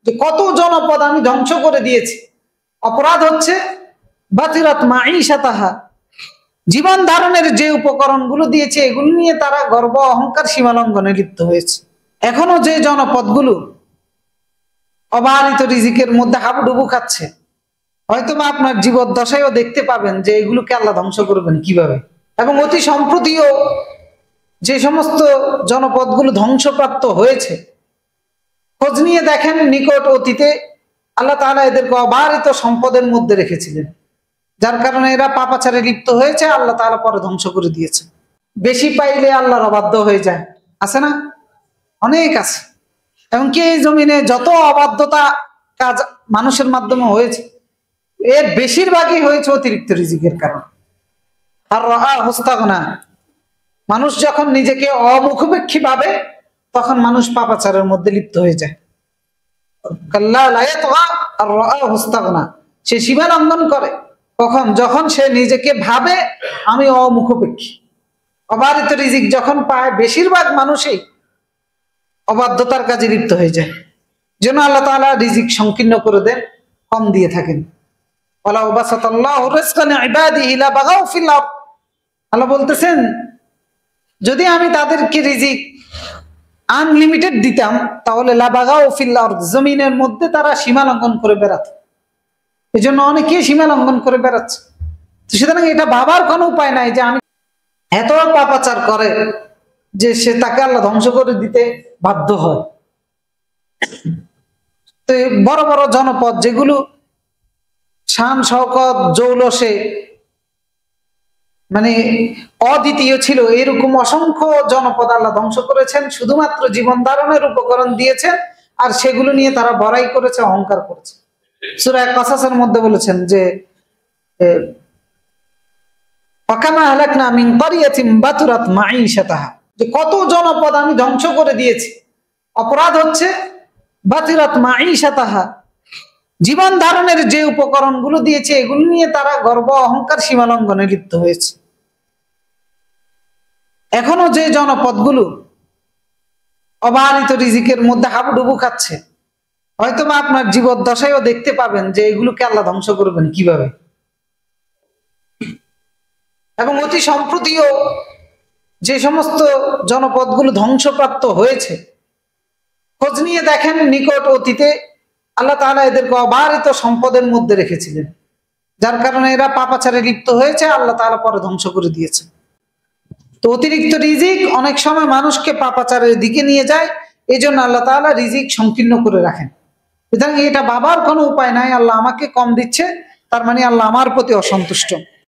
যে কত জনপদ আমি ধ্বংস করে দিয়েছি। অপরাধ হচ্ছে বাতিরাত মাঈশাতাহা, জীবন ধারণের যে উপকরণগুলো দিয়েছে এগুলো নিয়ে তারা গর্ব অহংকার সীমালঙ্ঘনে লিপ্ত হয়েছে। এখনো যে জনপদগুলো অবারিত রিজিকের মধ্যে হাবুডুবু খাচ্ছে, হয়তোবা আপনার জীবদ্দশায়ও দেখতে পাবেন যে এগুলোকে আল্লাহ ধ্বংস করবেন কিভাবে। এবং অতি সম্প্রতিও যে সমস্ত জনপদগুলো ধ্বংসপ্রাপ্ত হয়েছে, খোঁজ নিয়ে দেখেন নিকট অতীতে আল্লাহ তাআলা এদেরকে অবারিত সম্পদের মধ্যে রেখেছিলেন, যার কারণে এরা পাপাচারে লিপ্ত হয়েছে, আল্লাহ তাআলা পরে ধ্বংস করে দিয়েছে। বেশি পাইলে আল্লাহর অবাধ্য হয়ে যায়, আছে না? অনেক আছে। এমনকি এই জমিনে যত অবাধ্যতা কাজ মানুষের মাধ্যমে হয়েছে, এর বেশিরভাগই হয়েছে অতিরিক্ত রিজিকের কারণে। আর হোস্তাগনা, মানুষ যখন নিজেকে অমুখাপেক্ষী ভাবে তখন মানুষ পাপাচারের মধ্যে লিপ্ত হয়ে যায়। সে সীমা লঙ্ঘন করে কখন? যখন সে নিজেকে ভাবে আমি অমুখাপেক্ষী। অবারিত রিজিক যখন পায়, বেশিরভাগ মানুষই অবাধ্যতার কাজে লিপ্ত হয়ে যায়। যেন আল্লাহ তাআলা রিজিক সংকীর্ণ করে দেন, কম দিয়ে থাকেন। আল্লাহ বলতেছেন, যদি আমি তাদেরকে রিজিক আনলিমিটেড দিতাম তাহলে লাবাগাও ফিল আরদ, জমিনের মধ্যে তারা সীমা লঙ্ঘন করে বেড়াত। এই জন্য অনেকেই সীমা লঙ্ঘন করে বেড়াচ্ছে। সুতরাং এটা ভাবার কোনো উপায় নাই যে আমি এত পাপাচার করে যে সে তাকে আল্লাহ ধ্বংস করে দিতে বাধ্য হয়। তো বড় বড় জনপদ যেগুলো শান শওকত জৌলসে মানে অদ্বিতীয় ছিল, এরকম অসংখ্য জনপদ আল্লাহ ধ্বংস করেছেন, শুধুমাত্র জীবন ধারণের উপকরণ দিয়েছেন আর সেগুলো নিয়ে তারা বড়াই করেছে, অহংকার করেছে। সূরা কাসাসের মধ্যে বলেছেন যে কত জনপদ আমি ধ্বংস করে দিয়েছি। অপরাধ হচ্ছে বাতিরাত মাঈশাতাহা, জীবন ধারণের যে উপকরণগুলো দিয়েছে এগুলো নিয়ে তারা গর্ব অহংকার সীমালঙ্ঘনে লিপ্ত হয়েছে। এখনো যে জনপদগুলো অবারিত রিজিকের মধ্যে হাবুডুবু খাচ্ছে, হয়তোবা আপনার জীবদ্দশায়ও দেখতে পাবেন যে এগুলোকে আল্লাহ ধ্বংস করবেন কিভাবে। এবং অতি সম্প্রতিও যে সমস্ত জনপদগুলো ধ্বংসপ্রাপ্ত হয়েছে, খোঁজ নিয়ে দেখেন নিকট অতীতে আল্লাহ তাআলা এদেরকে অবারিত সম্পদের মধ্যে রেখেছিলেন, যার কারণে এরা পাপাচারে লিপ্ত হয়েছে, আল্লাহ তাআলা পরে ধ্বংস করে দিয়েছে। তো অতিরিক্ত রিজিক অনেক সময় মানুষকে পাপাচারের দিকে নিয়ে যায়, এই জন্য আল্লাহ তাআলা রিজিক সংকীর্ণ করে রাখেন। সুতরাং এটা ভাবার কোনো উপায় নাই আল্লাহ আমাকে কম দিচ্ছে তার মানে আল্লাহ আমার প্রতি অসন্তুষ্ট।